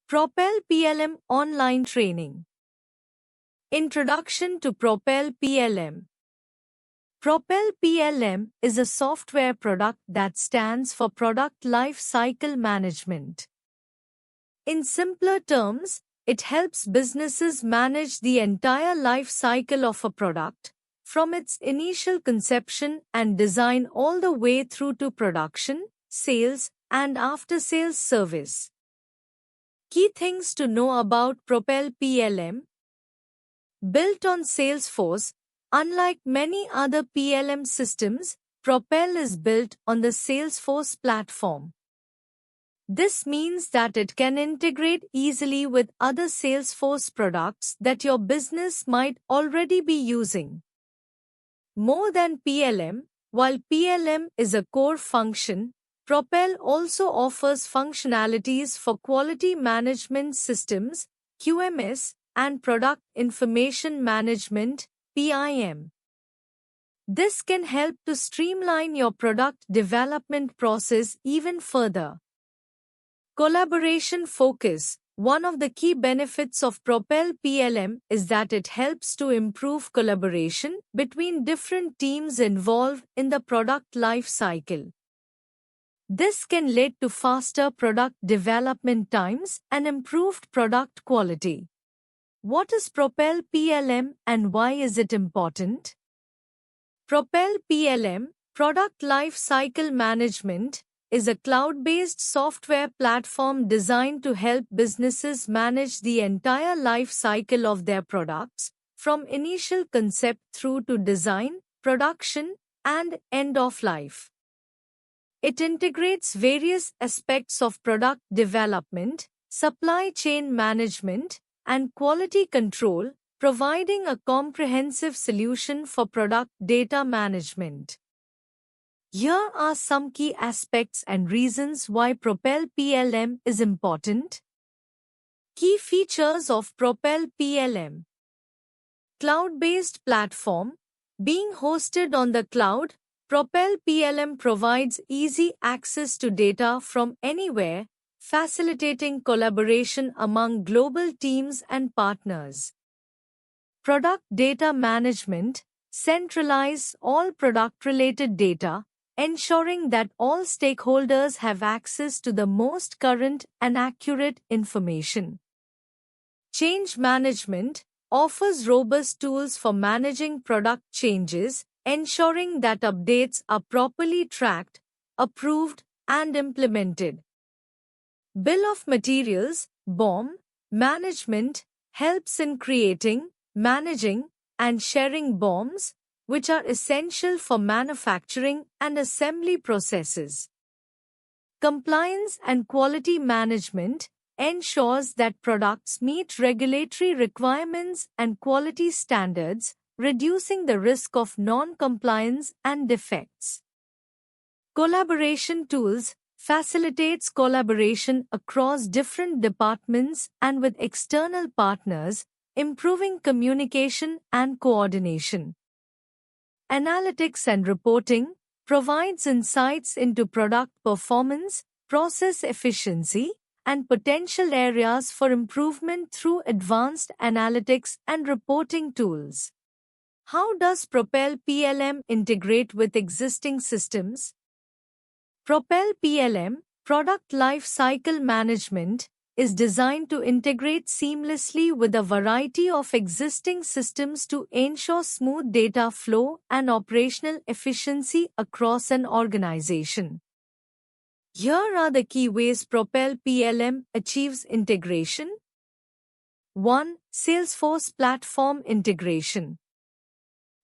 Propel PLM Online Training. Introduction to Propel PLM. Propel PLM is a software product that stands for Product Life Cycle Management. In simpler terms, it helps businesses manage the entire life cycle of a product, from its initial conception and design all the way through to production, sales, and after-sales service. Key things to know about Propel PLM. Built on Salesforce, unlike many other PLM systems, Propel is built on the Salesforce platform. This means that it can integrate easily with other Salesforce products that your business might already be using. More than PLM, while PLM is a core function, Propel also offers functionalities for quality management systems, QMS, and product information management, PIM. This can help to streamline your product development process even further. Collaboration focus. One of the key benefits of Propel PLM is that it helps to improve collaboration between different teams involved in the product life cycle. This can lead to faster product development times and improved product quality. What is Propel PLM and why is it important? Propel PLM, Product Life Cycle Management, is a cloud-based software platform designed to help businesses manage the entire life cycle of their products, from initial concept through to design, production, and end of life. It integrates various aspects of product development, supply chain management, and quality control, providing a comprehensive solution for product data management. Here are some key aspects and reasons why Propel PLM is important. Key features of Propel PLM. Cloud-based platform. Being hosted on the cloud, Propel PLM provides easy access to data from anywhere, facilitating collaboration among global teams and partners. Product data management. Centralize all product-related data, ensuring that all stakeholders have access to the most current and accurate information. Change management offers robust tools for managing product changes, ensuring that updates are properly tracked, approved, and implemented. Bill of materials, BOM, management helps in creating, managing, and sharing BOMs, which are essential for manufacturing and assembly processes. Compliance and quality management ensures that products meet regulatory requirements and quality standards, reducing the risk of non-compliance and defects. Collaboration tools facilitates collaboration across different departments and with external partners, improving communication and coordination. Analytics and reporting provides insights into product performance, process efficiency, and potential areas for improvement through advanced analytics and reporting tools. How does Propel PLM integrate with existing systems? Propel PLM, Product Life Cycle Management, is designed to integrate seamlessly with a variety of existing systems to ensure smooth data flow and operational efficiency across an organization. Here are the key ways Propel PLM achieves integration. 1. Salesforce Platform Integration.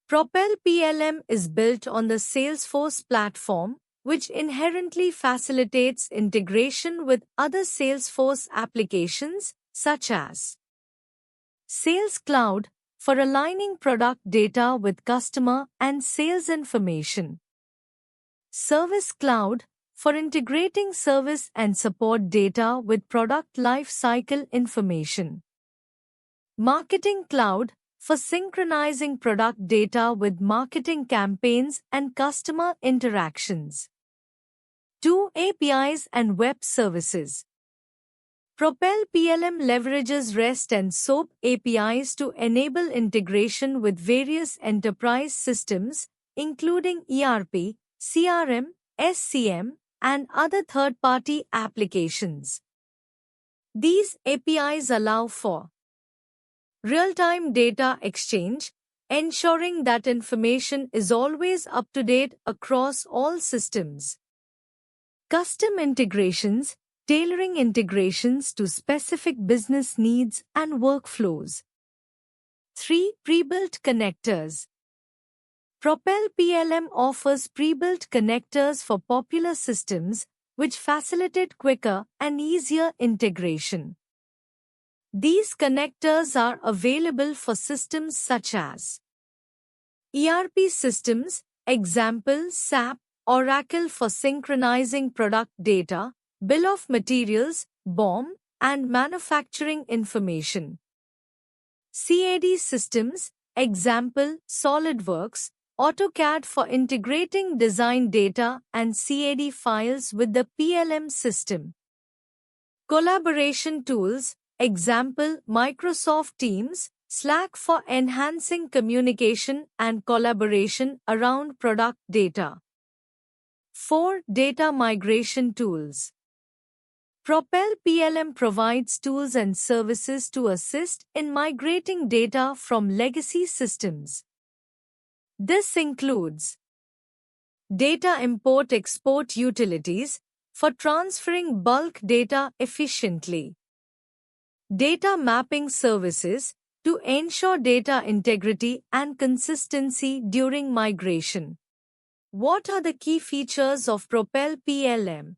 Propel PLM is built on the Salesforce platform, which inherently facilitates integration with other Salesforce applications, such as Sales Cloud, for aligning product data with customer and sales information. Service Cloud, for integrating service and support data with product life cycle information. Marketing Cloud, for synchronizing product data with marketing campaigns and customer interactions. 2. APIs and web services. Propel PLM leverages REST and SOAP APIs to enable integration with various enterprise systems, including ERP, CRM, SCM, and other third-party applications. These APIs allow for real-time data exchange, ensuring that information is always up to date across all systems. Custom integrations, tailoring integrations to specific business needs and workflows. 3. Pre-built connectors. Propel PLM offers pre-built connectors for popular systems, which facilitate quicker and easier integration. These connectors are available for systems such as ERP systems, example SAP, Oracle for synchronizing product data, bill of materials, BOM, and manufacturing information. CAD systems, example SolidWorks, AutoCAD for integrating design data and CAD files with the PLM system. Collaboration tools, example Microsoft Teams, Slack for enhancing communication and collaboration around product data. 4. Data migration tools. Propel PLM provides tools and services to assist in migrating data from legacy systems. This includes data import-export utilities for transferring bulk data efficiently, data mapping services to ensure data integrity and consistency during migration. What are the key features of Propel PLM?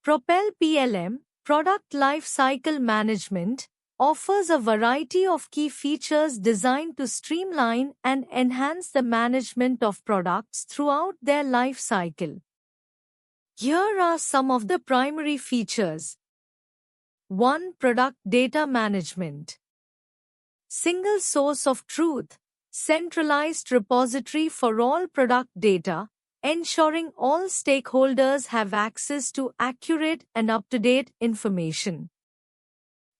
Propel PLM, Product Lifecycle Management, offers a variety of key features designed to streamline and enhance the management of products throughout their life cycle. Here are some of the primary features. 1. Product data management. Single source of truth, centralized repository for all product data, ensuring all stakeholders have access to accurate and up-to-date information.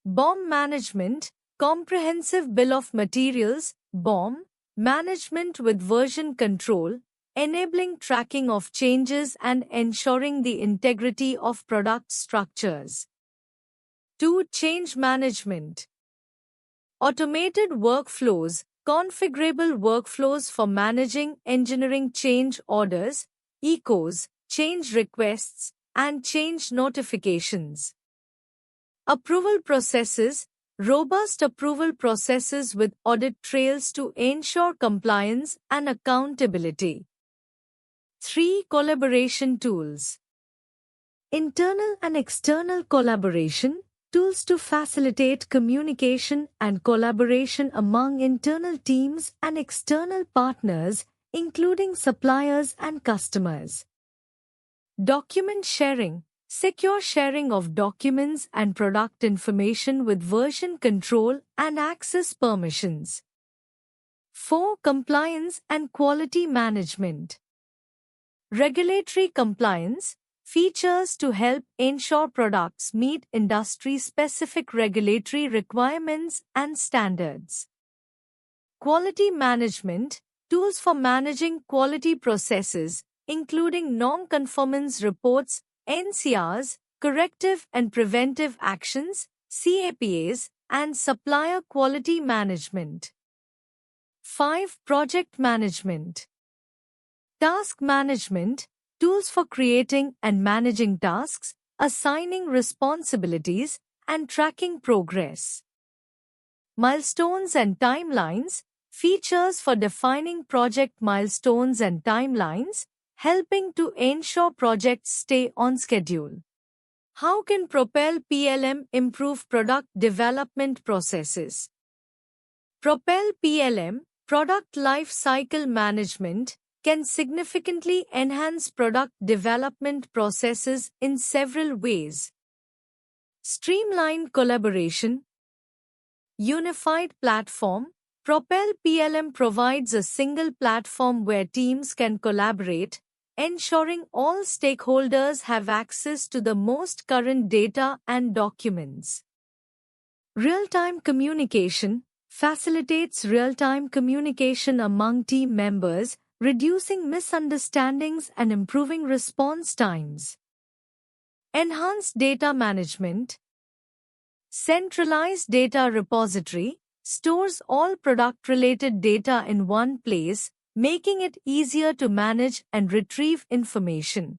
BOM management, comprehensive bill of materials, BOM, management with version control, enabling tracking of changes and ensuring the integrity of product structures. 2. Change management. Automated workflows, configurable workflows for managing engineering change orders, ECOs, change requests, and change notifications. Approval processes, robust approval processes with audit trails to ensure compliance and accountability. 3. Collaboration tools. Internal and external collaboration, tools to facilitate communication and collaboration among internal teams and external partners, including suppliers and customers. Document sharing, secure sharing of documents and product information with version control and access permissions. 4. Compliance and quality management. Regulatory compliance, features to help ensure products meet industry-specific regulatory requirements and standards. Quality management, tools for managing quality processes, including non-conformance reports, NCRs, corrective and preventive actions, CAPAs, and supplier quality management. 5. Project management. Task management, tools for creating and managing tasks, assigning responsibilities, and tracking progress. Milestones and timelines, features for defining project milestones and timelines, helping to ensure projects stay on schedule. How can Propel PLM improve product development processes? Propel PLM, Product Lifecycle Management, can significantly enhance product development processes in several ways. Streamlined collaboration. Unified platform. Propel PLM provides a single platform where teams can collaborate, ensuring all stakeholders have access to the most current data and documents. Real-time communication facilitates real-time communication among team members, reducing misunderstandings and improving response times. Enhanced data management. Centralized data repository stores all product-related data in one place, making it easier to manage and retrieve information.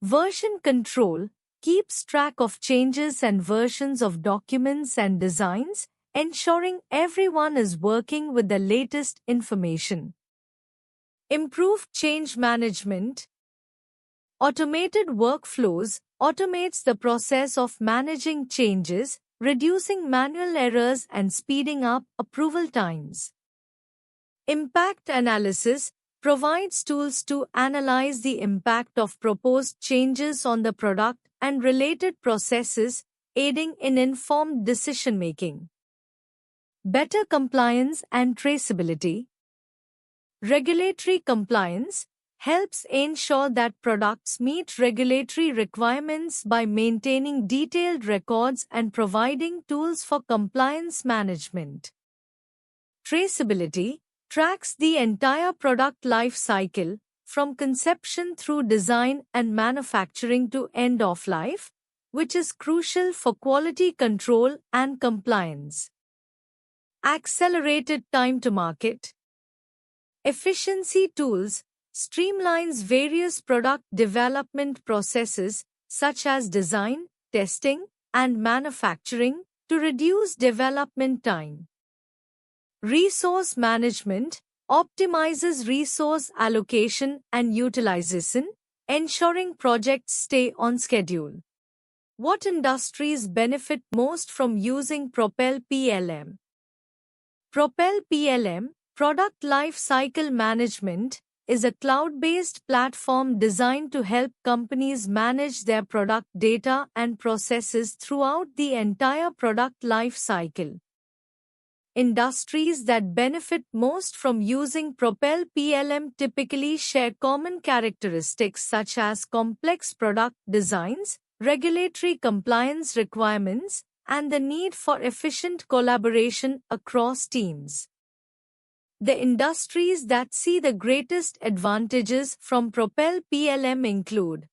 Version control keeps track of changes and versions of documents and designs, ensuring everyone is working with the latest information. Improved change management. Automated workflows automates the process of managing changes, reducing manual errors and speeding up approval times. Impact analysis provides tools to analyze the impact of proposed changes on the product and related processes, aiding in informed decision-making. Better compliance and traceability. Regulatory compliance helps ensure that products meet regulatory requirements by maintaining detailed records and providing tools for compliance management. Traceability tracks the entire product life cycle, from conception through design and manufacturing to end of life, which is crucial for quality control and compliance. Accelerated time to market. Efficiency tools streamlines various product development processes such as design, testing, and manufacturing to reduce development time. Resource management optimizes resource allocation and utilization, ensuring projects stay on schedule. What industries benefit most from using Propel PLM? Propel PLM, Product Life Cycle Management, is a cloud-based platform designed to help companies manage their product data and processes throughout the entire product life cycle. Industries that benefit most from using Propel PLM typically share common characteristics such as complex product designs, regulatory compliance requirements, and the need for efficient collaboration across teams. The industries that see the greatest advantages from Propel PLM include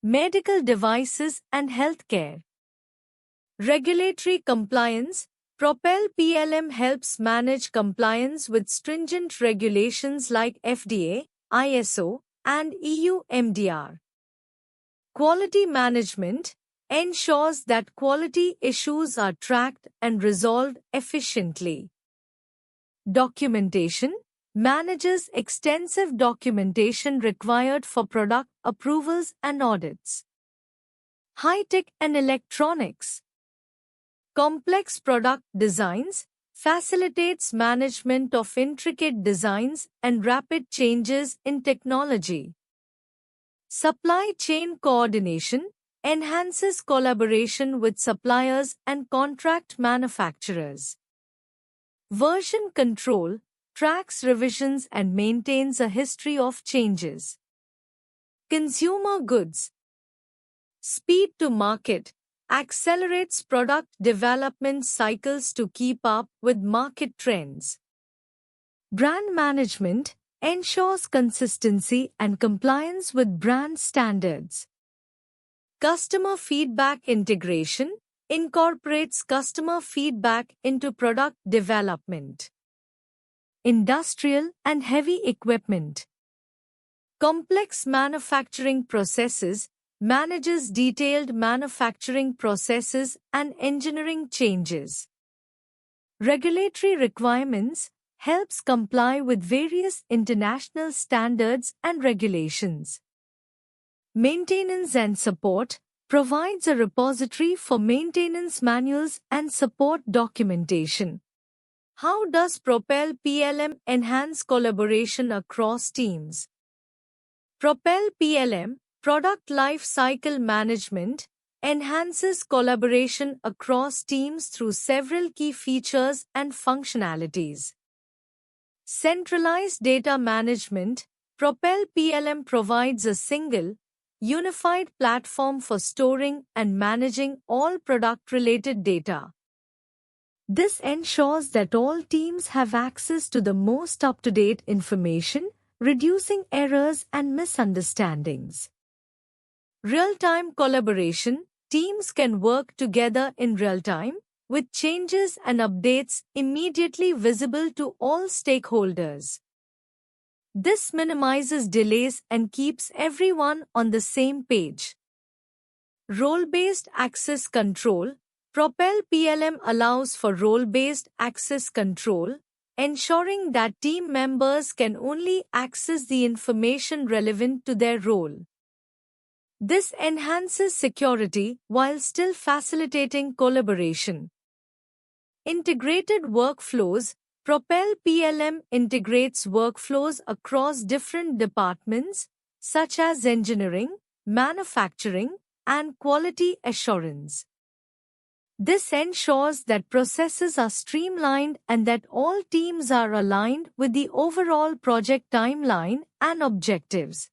medical devices and healthcare. Regulatory compliance. Propel PLM helps manage compliance with stringent regulations like FDA, ISO, and EU MDR. Quality management ensures that quality issues are tracked and resolved efficiently. Documentation manages extensive documentation required for product approvals and audits. High-tech and electronics. Complex product designs facilitates management of intricate designs and rapid changes in technology. Supply chain coordination enhances collaboration with suppliers and contract manufacturers. Version control tracks revisions and maintains a history of changes. Consumer goods. Speed to market accelerates product development cycles to keep up with market trends. Brand management ensures consistency and compliance with brand standards. Customer feedback integration incorporates customer feedback into product development. Industrial and heavy equipment. Complex manufacturing processes manages detailed manufacturing processes and engineering changes. Regulatory requirements helps comply with various international standards and regulations. Maintenance and support provides a repository for maintenance manuals and support documentation. How does Propel PLM enhance collaboration across teams? Propel PLM, Product Life Cycle Management, enhances collaboration across teams through several key features and functionalities. Centralized data management Propel PLM provides a single, unified platform for storing and managing all product-related data. This ensures that all teams have access to the most up-to-date information, reducing errors and misunderstandings. Real-time collaboration. Teams can work together in real time, with changes and updates immediately visible to all stakeholders. This minimizes delays and keeps everyone on the same page. Role-based access control. Propel PLM allows for role-based access control, ensuring that team members can only access the information relevant to their role. This enhances security while still facilitating collaboration. Integrated workflows. Propel PLM integrates workflows across different departments, such as engineering, manufacturing, and quality assurance. This ensures that processes are streamlined and that all teams are aligned with the overall project timeline and objectives.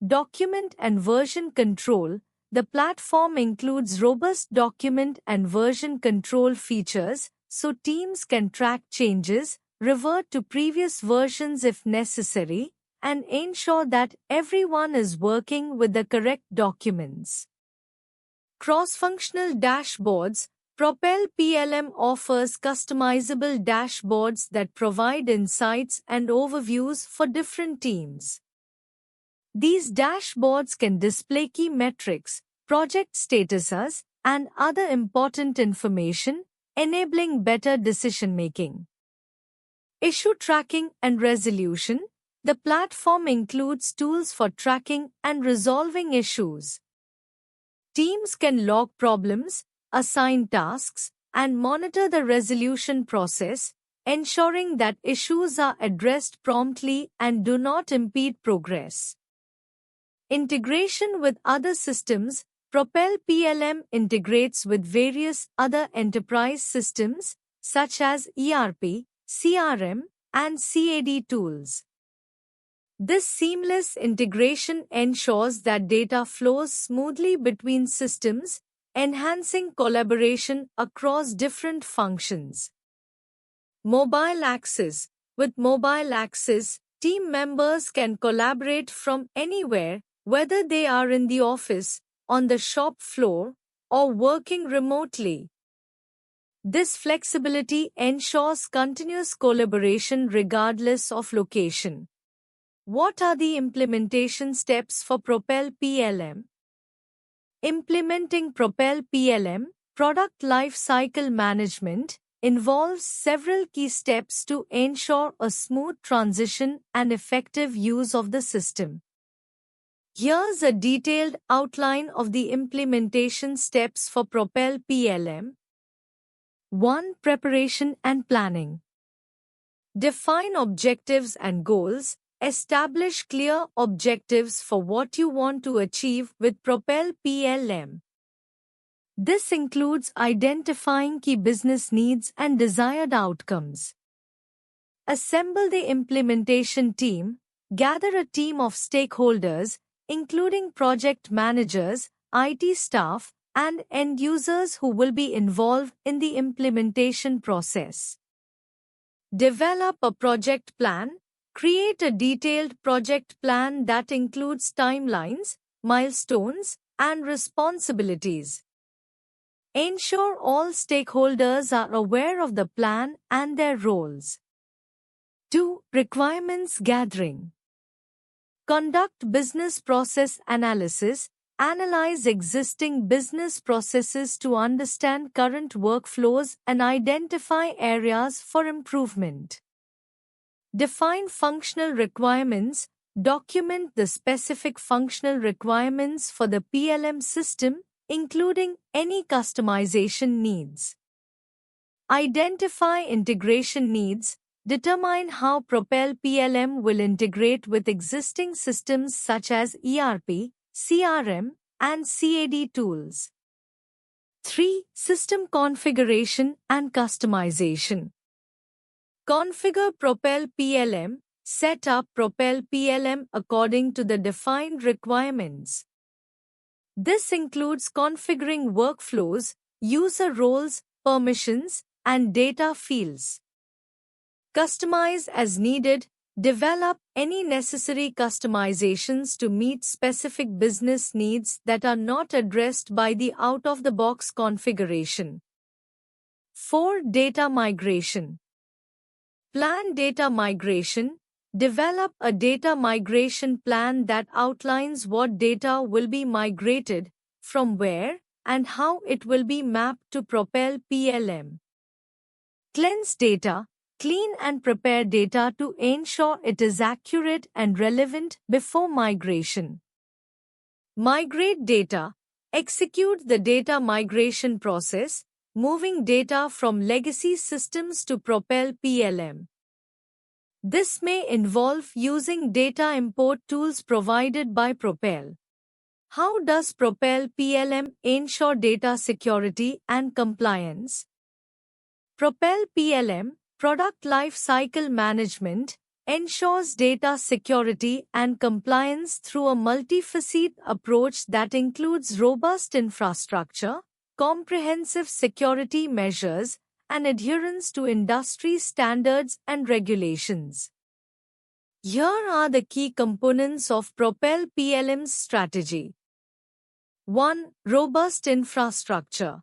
Document and version control. The platform includes robust document and version control features, so teams can track changes, revert to previous versions if necessary, and ensure that everyone is working with the correct documents. Cross-functional dashboards. Propel PLM offers customizable dashboards that provide insights and overviews for different teams. These dashboards can display key metrics, project statuses, and other important information, enabling better decision-making. Issue tracking and resolution. The platform includes tools for tracking and resolving issues. Teams can log problems, assign tasks, and monitor the resolution process, ensuring that issues are addressed promptly and do not impede progress. Integration with other systems. Propel PLM integrates with various other enterprise systems, such as ERP, CRM, and CAD tools. This seamless integration ensures that data flows smoothly between systems, enhancing collaboration across different functions. Mobile access. With mobile access, team members can collaborate from anywhere, whether they are in the office, on the shop floor, or working remotely. This flexibility ensures continuous collaboration regardless of location. What are the implementation steps for Propel PLM? Implementing Propel PLM, Product Lifecycle Management, involves several key steps to ensure a smooth transition and effective use of the system. Here's a detailed outline of the implementation steps for Propel PLM. 1. Preparation and planning. Define objectives and goals. Establish clear objectives for what you want to achieve with Propel PLM. This includes identifying key business needs and desired outcomes. Assemble the implementation team. Gather a team of stakeholders, including project managers, IT staff, and end users who will be involved in the implementation process. Develop a project plan. Create a detailed project plan that includes timelines, milestones, and responsibilities. Ensure all stakeholders are aware of the plan and their roles. 2. Requirements gathering. Conduct business process analysis. Analyze existing business processes to understand current workflows and identify areas for improvement. Define functional requirements. Document the specific functional requirements for the PLM system, including any customization needs. Identify integration needs. Determine how Propel PLM will integrate with existing systems such as ERP, CRM, and CAD tools. 3. System configuration and customization. Configure Propel PLM. Set up Propel PLM according to the defined requirements. This includes configuring workflows, user roles, permissions, and data fields. Customize as needed. Develop any necessary customizations to meet specific business needs that are not addressed by the out-of-the-box configuration. 4. Data migration. Plan data migration. Develop a data migration plan that outlines what data will be migrated, from where, and how it will be mapped to Propel PLM. Cleanse data. Clean and prepare data to ensure it is accurate and relevant before migration. Migrate data. Execute the data migration process, moving data from legacy systems to Propel PLM. This may involve using data import tools provided by Propel. How does Propel PLM ensure data security and compliance? Propel PLM, Product Life Cycle Management, ensures data security and compliance through a multifaceted approach that includes robust infrastructure, comprehensive security measures, and adherence to industry standards and regulations. Here are the key components of Propel PLM's strategy. 1. Robust infrastructure.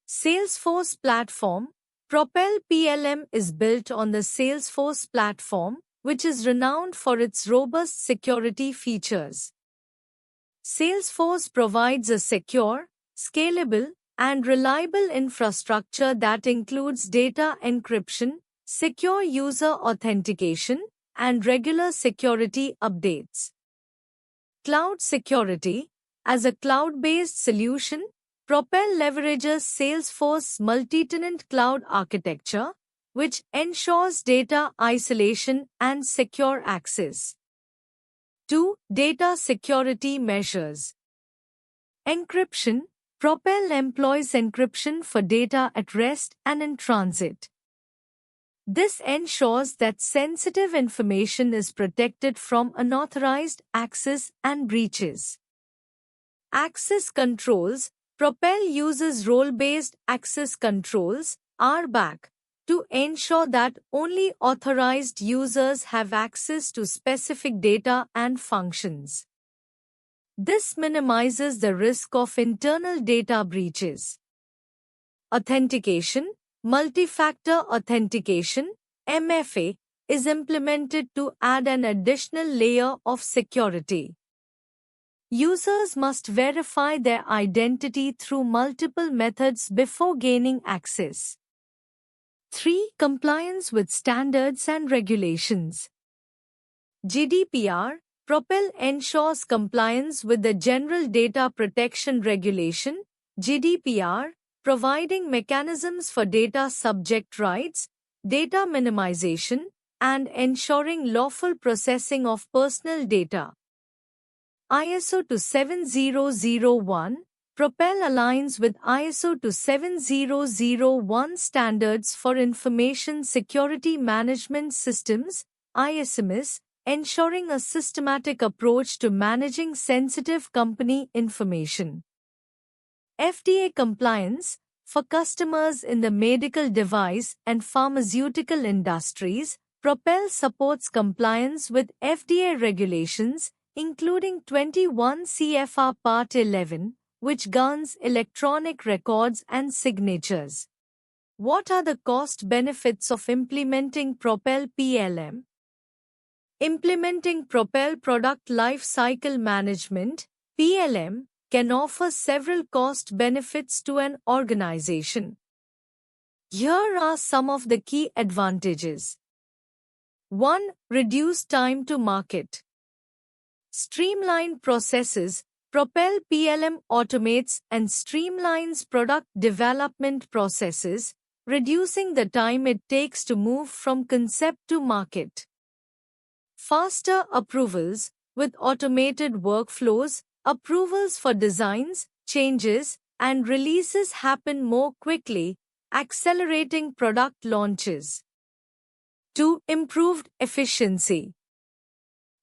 Salesforce platform. Propel PLM is built on the Salesforce platform, which is renowned for its robust security features. Salesforce provides a secure, scalable, and reliable infrastructure that includes data encryption, secure user authentication, and regular security updates. Cloud security. As a cloud-based solution, Propel leverages Salesforce's multi-tenant cloud architecture, which ensures data isolation and secure access. 2. Data security measures. Encryption. Propel employs encryption for data at rest and in transit. This ensures that sensitive information is protected from unauthorized access and breaches. Access controls. Propel uses role-based access controls, RBAC, to ensure that only authorized users have access to specific data and functions. This minimizes the risk of internal data breaches. Authentication. Multi-factor authentication, MFA, is implemented to add an additional layer of security. Users must verify their identity through multiple methods before gaining access. 3. Compliance with standards and regulations. GDPR. Propel ensures compliance with the General Data Protection Regulation, GDPR, providing mechanisms for data subject rights, data minimization, and ensuring lawful processing of personal data. ISO 27001. Propel aligns with ISO 27001 standards for information security management systems, ISMS, ensuring a systematic approach to managing sensitive company information. FDA compliance. For customers in the medical device and pharmaceutical industries, Propel supports compliance with FDA regulations, including 21 CFR Part 11, which governs electronic records and signatures. What are the cost benefits of implementing Propel PLM? Implementing Propel Product Life Cycle Management, PLM, can offer several cost benefits to an organization. Here are some of the key advantages. 1. Reduced time to market. Streamlined processes. Propel PLM automates and streamlines product development processes, reducing the time it takes to move from concept to market. Faster approvals. With automated workflows, approvals for designs, changes, and releases happen more quickly, accelerating product launches. 2. Improved efficiency.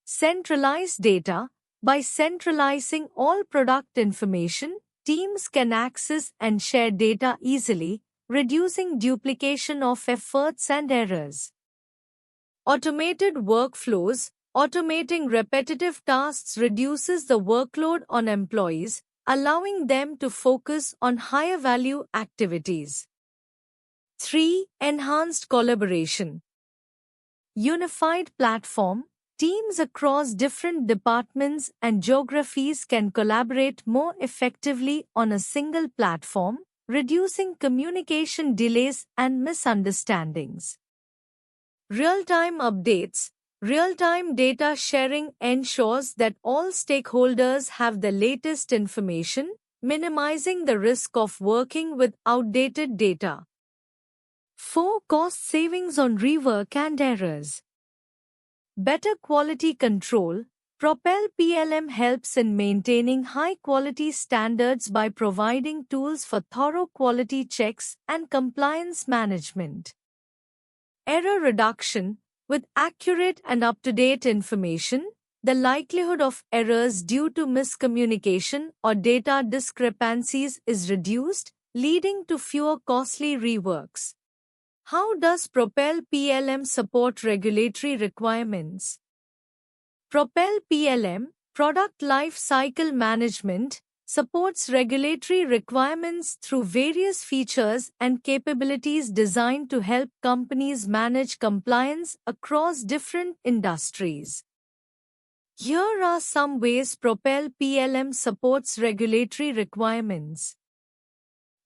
Centralized data. By centralizing all product information, teams can access and share data easily, reducing duplication of efforts and errors. Automated workflows. Automating repetitive tasks reduces the workload on employees, allowing them to focus on higher value activities. 3. Enhanced collaboration. Unified platform. Teams across different departments and geographies can collaborate more effectively on a single platform, reducing communication delays and misunderstandings. Real-time updates. Real-time data sharing ensures that all stakeholders have the latest information, minimizing the risk of working with outdated data. 4. Cost savings on rework and errors. Better quality control. Propel PLM helps in maintaining high-quality standards by providing tools for thorough quality checks and compliance management. Error reduction. With accurate and up-to-date information, the likelihood of errors due to miscommunication or data discrepancies is reduced, leading to fewer costly reworks. How does Propel PLM support regulatory requirements? Propel PLM, Product Life Cycle Management, supports regulatory requirements through various features and capabilities designed to help companies manage compliance across different industries. Here are some ways Propel PLM supports regulatory requirements.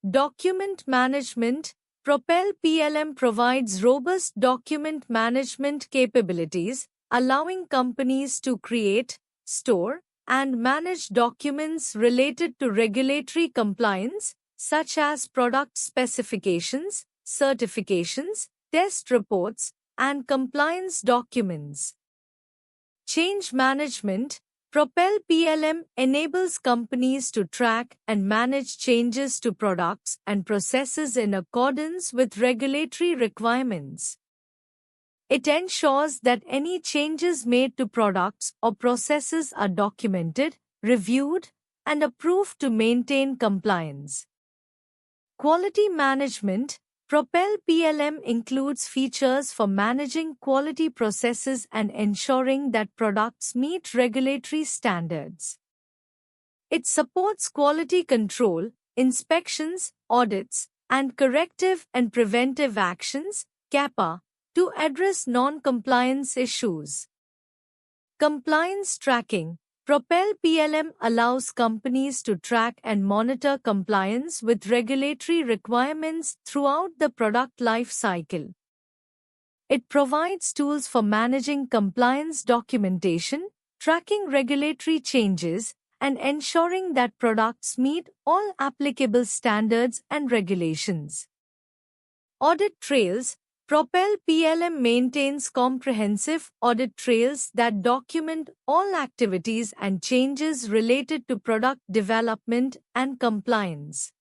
Document management. Propel PLM provides robust document management capabilities, allowing companies to create, store, and manage documents related to regulatory compliance, such as product specifications, certifications, test reports, and compliance documents. Change management. Propel PLM enables companies to track and manage changes to products and processes in accordance with regulatory requirements. It ensures that any changes made to products or processes are documented, reviewed, and approved to maintain compliance. Quality management. Propel PLM includes features for managing quality processes and ensuring that products meet regulatory standards. It supports quality control, inspections, audits, and corrective and preventive actions (CAPA) to address non-compliance issues. Compliance tracking. Propel PLM allows companies to track and monitor compliance with regulatory requirements throughout the product life cycle. It provides tools for managing compliance documentation, tracking regulatory changes, and ensuring that products meet all applicable standards and regulations. Audit trails. Propel PLM maintains comprehensive audit trails that document all activities and changes related to product development and compliance.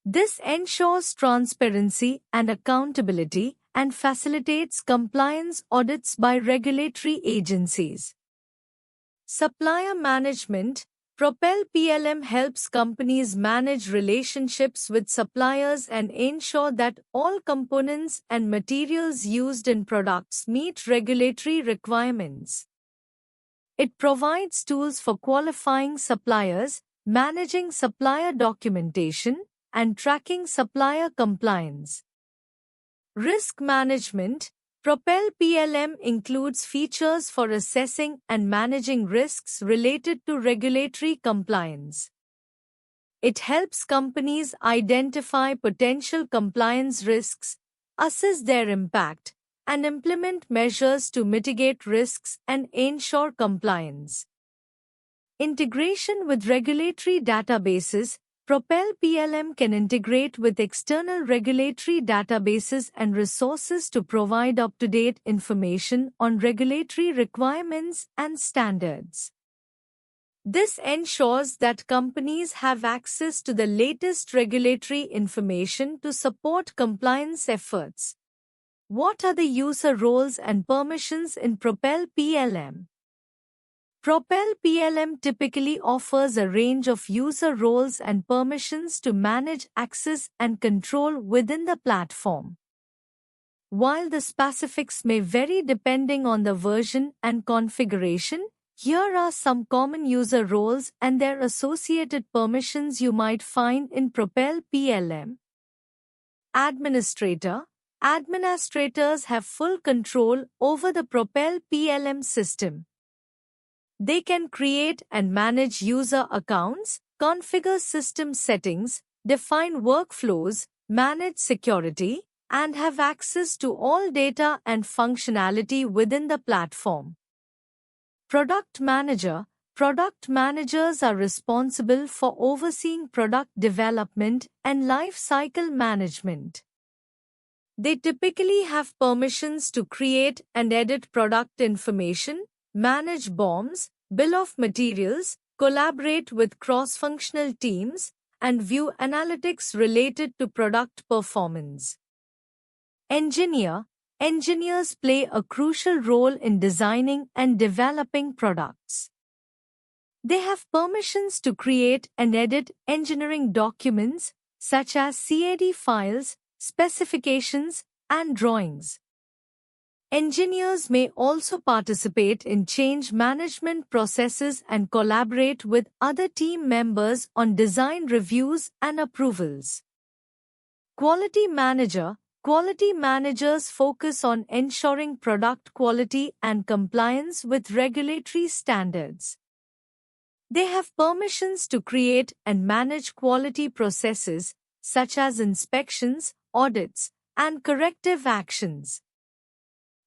This ensures transparency and accountability and facilitates compliance audits by regulatory agencies. Supplier management. Propel PLM helps companies manage relationships with suppliers and ensure that all components and materials used in products meet regulatory requirements. It provides tools for qualifying suppliers, managing supplier documentation, and tracking supplier compliance. Risk management. Propel PLM includes features for assessing and managing risks related to regulatory compliance. It helps companies identify potential compliance risks, assess their impact, and implement measures to mitigate risks and ensure compliance. Integration with regulatory databases. Propel PLM can integrate with external regulatory databases and resources to provide up-to-date information on regulatory requirements and standards. This ensures that companies have access to the latest regulatory information to support compliance efforts. What are the user roles and permissions in Propel PLM? Propel PLM typically offers a range of user roles and permissions to manage access and control within the platform. While the specifics may vary depending on the version and configuration, here are some common user roles and their associated permissions you might find in Propel PLM. Administrator. Administrators have full control over the Propel PLM system. They can create and manage user accounts, configure system settings, define workflows, manage security, and have access to all data and functionality within the platform. Product Manager. Product managers are responsible for overseeing product development and life cycle management. They typically have permissions to create and edit product information, manage BOMs, bill of materials, collaborate with cross-functional teams, and view analytics related to product performance. Engineer. Engineers play a crucial role in designing and developing products. They have permissions to create and edit engineering documents such as CAD files, specifications, and drawings. Engineers may also participate in change management processes and collaborate with other team members on design reviews and approvals. Quality Manager. Quality managers focus on ensuring product quality and compliance with regulatory standards. They have permissions to create and manage quality processes such as inspections, audits, and corrective actions.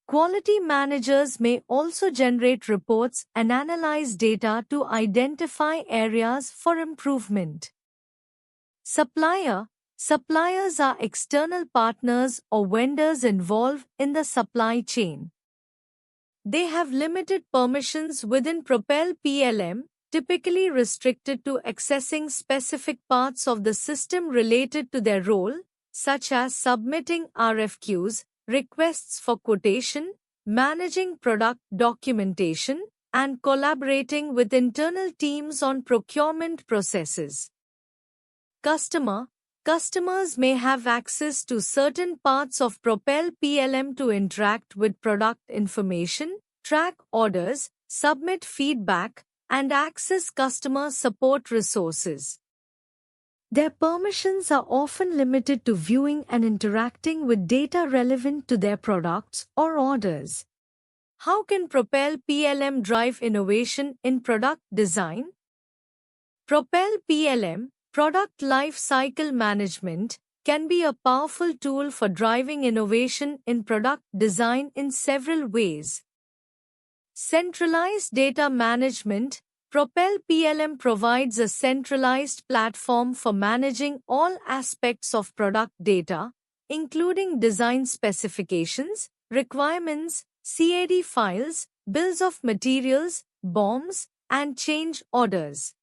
Quality managers may also generate reports and analyze data to identify areas for improvement. Supplier. Suppliers are external partners or vendors involved in the supply chain. They have limited permissions within Propel PLM, typically restricted to accessing specific parts of the system related to their role, such as submitting RFQs, requests for quotation, managing product documentation, and collaborating with internal teams on procurement processes. Customer. Customers may have access to certain parts of Propel PLM to interact with product information, track orders, submit feedback, and access customer support resources. Their permissions are often limited to viewing and interacting with data relevant to their products or orders. How can Propel PLM drive innovation in product design? Propel PLM, Product Life Cycle Management, can be a powerful tool for driving innovation in product design in several ways. Centralized data management. Propel PLM provides a centralized platform for managing all aspects of product data, including design specifications, requirements, CAD files, bills of materials, BOMs, and change orders.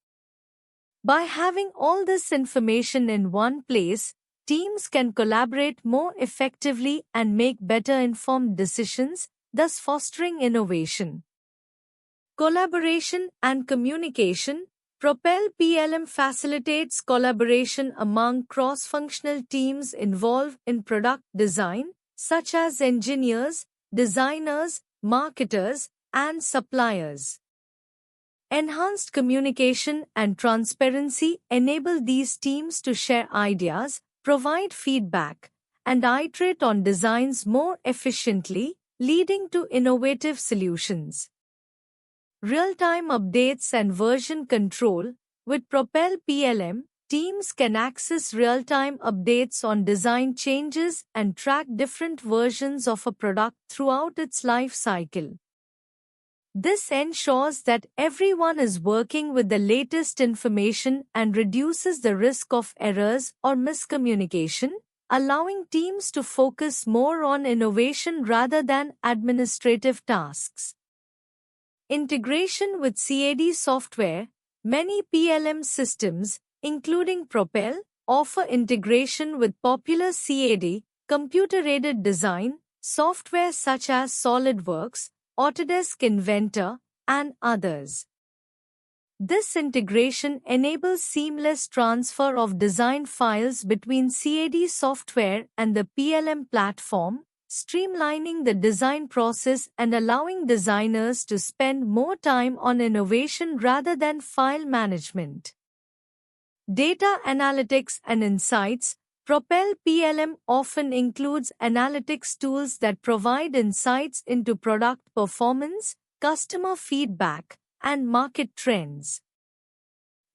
By having all this information in one place, teams can collaborate more effectively and make better informed decisions, thus fostering innovation. Collaboration and communication. Propel PLM facilitates collaboration among cross-functional teams involved in product design, such as engineers, designers, marketers, and suppliers. Enhanced communication and transparency enable these teams to share ideas, provide feedback, and iterate on designs more efficiently, leading to innovative solutions. Real-time updates and version control. With Propel PLM, teams can access real-time updates on design changes and track different versions of a product throughout its life cycle. This ensures that everyone is working with the latest information and reduces the risk of errors or miscommunication, allowing teams to focus more on innovation rather than administrative tasks. Integration with CAD software. Many PLM systems, including Propel, offer integration with popular CAD, computer-aided design, software such as SolidWorks, Autodesk Inventor, and others. This integration enables seamless transfer of design files between CAD software and the PLM platform, streamlining the design process and allowing designers to spend more time on innovation rather than file management. Data analytics and insights. Propel PLM often includes analytics tools that provide insights into product performance, customer feedback, and market trends.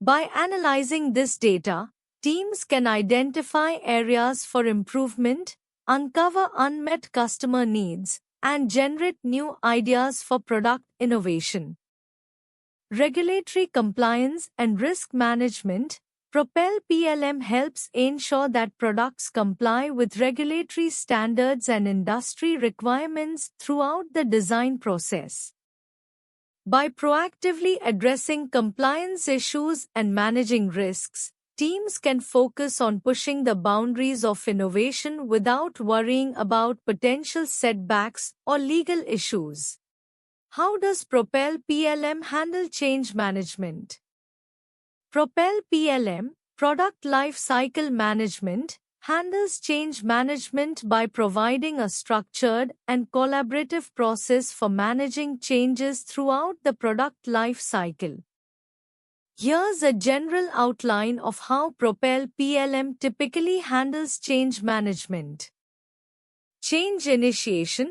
By analyzing this data, teams can identify areas for improvement, uncover unmet customer needs, and generate new ideas for product innovation. Regulatory compliance and risk management. Propel PLM helps ensure that products comply with regulatory standards and industry requirements throughout the design process. By proactively addressing compliance issues and managing risks, teams can focus on pushing the boundaries of innovation without worrying about potential setbacks or legal issues. How does Propel PLM handle change management? Propel PLM, Product Life Cycle Management, handles change management by providing a structured and collaborative process for managing changes throughout the product life cycle. Here's a general outline of how Propel PLM typically handles change management. Change initiation.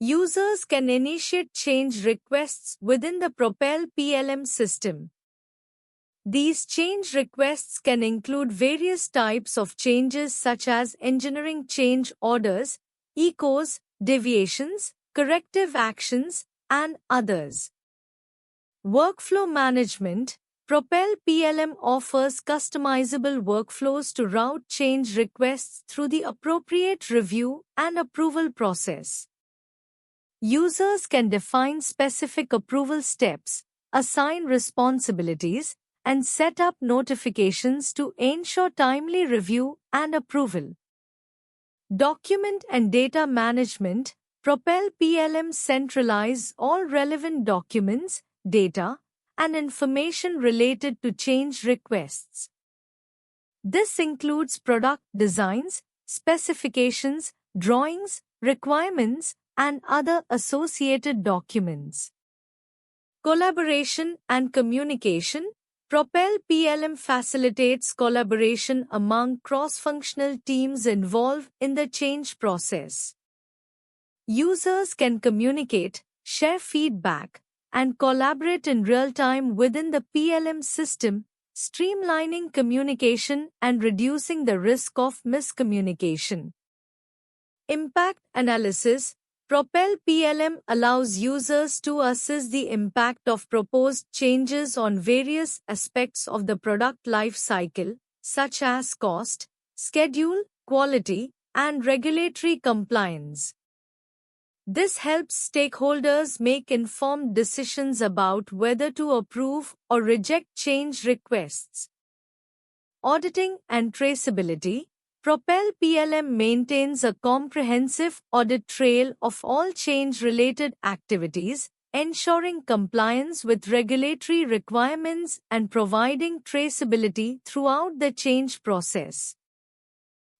Users can initiate change requests within the Propel PLM system. These change requests can include various types of changes such as engineering change orders, ECOs, deviations, corrective actions, and others. Workflow management. Propel PLM offers customizable workflows to route change requests through the appropriate review and approval process. Users can define specific approval steps, assign responsibilities, and set up notifications to ensure timely review and approval. Document and data management. Propel PLM centralizes all relevant documents, data, and information related to change requests. This includes product designs, specifications, drawings, requirements, and other associated documents. Collaboration and communication. Propel PLM facilitates collaboration among cross-functional teams involved in the change process. Users can communicate, share feedback, and collaborate in real time within the PLM system, streamlining communication and reducing the risk of miscommunication. Impact analysis. Propel PLM allows users to assess the impact of proposed changes on various aspects of the product life cycle, such as cost, schedule, quality, and regulatory compliance. This helps stakeholders make informed decisions about whether to approve or reject change requests. Auditing and traceability. Propel PLM maintains a comprehensive audit trail of all change-related activities, ensuring compliance with regulatory requirements and providing traceability throughout the change process.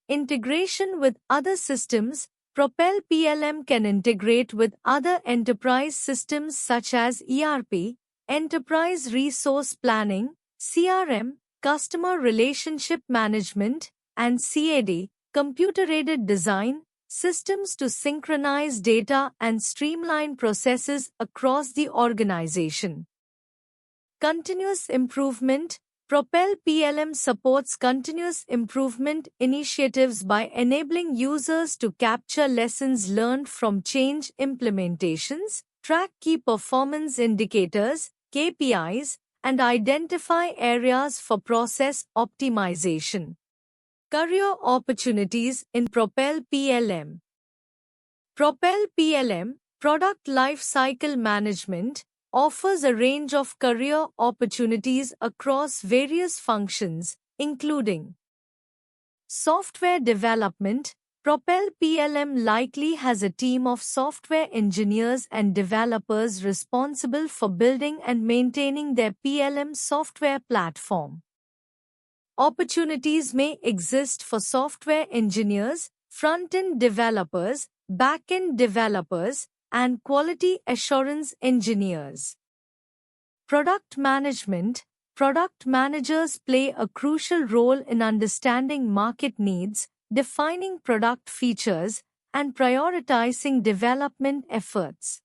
Integration with other systems. Propel PLM can integrate with other enterprise systems such as ERP, Enterprise Resource Planning, CRM, Customer Relationship Management, and CAD, computer-aided design, systems to synchronize data and streamline processes across the organization. Continuous improvement. Propel PLM supports continuous improvement initiatives by enabling users to capture lessons learned from change implementations, track key performance indicators, KPIs, and identify areas for process optimization. Career opportunities in Propel PLM. Propel PLM, Product Life Cycle Management, offers a range of career opportunities across various functions, including software development. Propel PLM likely has a team of software engineers and developers responsible for building and maintaining their PLM software platform. Opportunities may exist for software engineers, front-end developers, back-end developers, and quality assurance engineers. Product management. Product managers play a crucial role in understanding market needs, defining product features, and prioritizing development efforts.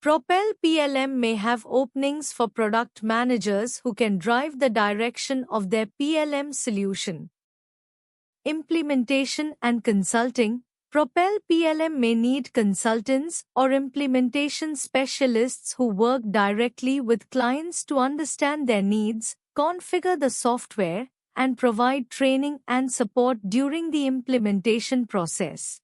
Propel PLM may have openings for product managers who can drive the direction of their PLM solution. Implementation and consulting. Propel PLM may need consultants or implementation specialists who work directly with clients to understand their needs, configure the software, and provide training and support during the implementation process.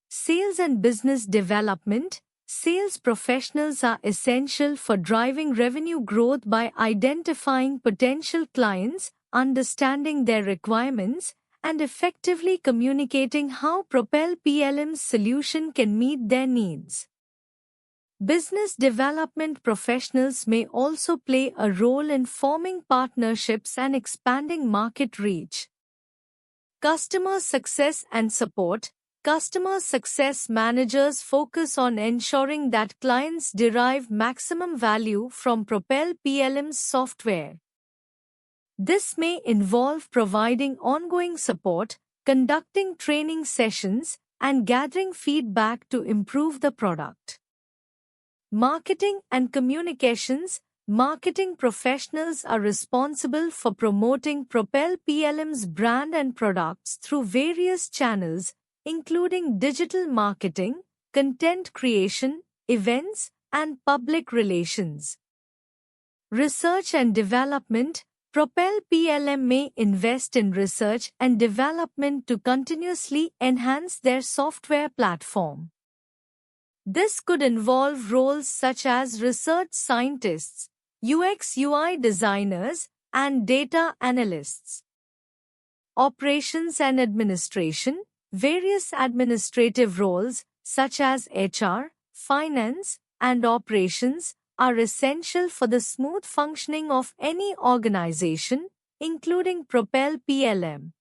Sales and business development. Sales professionals are essential for driving revenue growth by identifying potential clients, understanding their requirements, and effectively communicating how Propel PLM's solution can meet their needs. Business development professionals may also play a role in forming partnerships and expanding market reach. Customer success and support. Customer success managers focus on ensuring that clients derive maximum value from Propel PLM's software. This may involve providing ongoing support, conducting training sessions, and gathering feedback to improve the product. Marketing and communications. Marketing professionals are responsible for promoting Propel PLM's brand and products through various channels, including digital marketing, content creation, events, and public relations. Research and development. Propel PLM may invest in research and development to continuously enhance their software platform. This could involve roles such as research scientists, UX/UI designers, and data analysts. Operations and administration. Various administrative roles, such as HR, finance, and operations, are essential for the smooth functioning of any organization, including Propel PLM.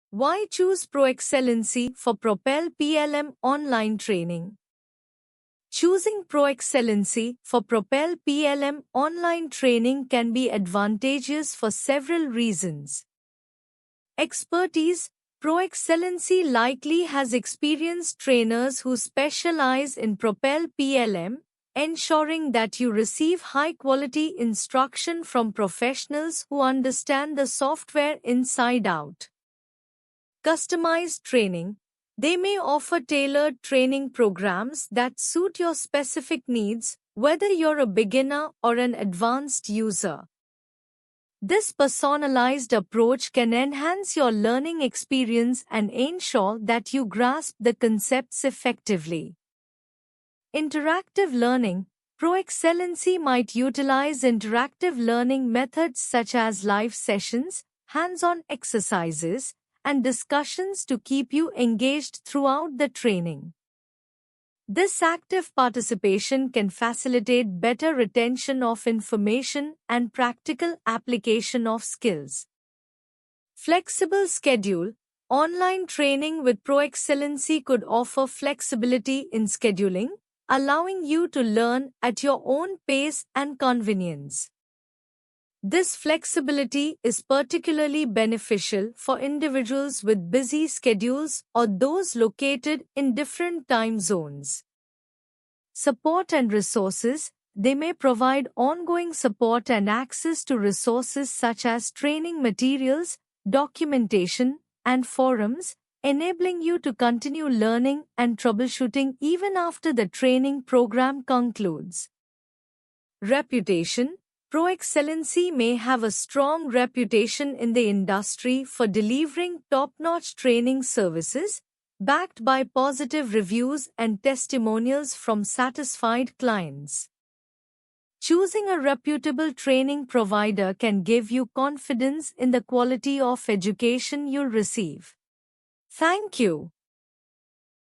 Why choose ProExcellency for Propel PLM online training? Choosing ProExcellency for Propel PLM online training can be advantageous for several reasons. Expertise. ProExcellency likely has experienced trainers who specialize in Propel PLM, ensuring that you receive high-quality instruction from professionals who understand the software inside out. Customized training. They may offer tailored training programs that suit your specific needs, whether you're a beginner or an advanced user. This personalized approach can enhance your learning experience and ensure that you grasp the concepts effectively. Interactive learning. ProExcellency might utilize interactive learning methods such as live sessions, hands-on exercises, and discussions to keep you engaged throughout the training. This active participation can facilitate better retention of information and practical application of skills. Flexible schedule. Online training with ProExcellency could offer flexibility in scheduling, allowing you to learn at your own pace and convenience. This flexibility is particularly beneficial for individuals with busy schedules or those located in different time zones. Support and resources. They may provide ongoing support and access to resources such as training materials, documentation, and forums, enabling you to continue learning and troubleshooting even after the training program concludes. Reputation. ProExcellency may have a strong reputation in the industry for delivering top-notch training services, backed by positive reviews and testimonials from satisfied clients. Choosing a reputable training provider can give you confidence in the quality of education you'll receive. Thank you.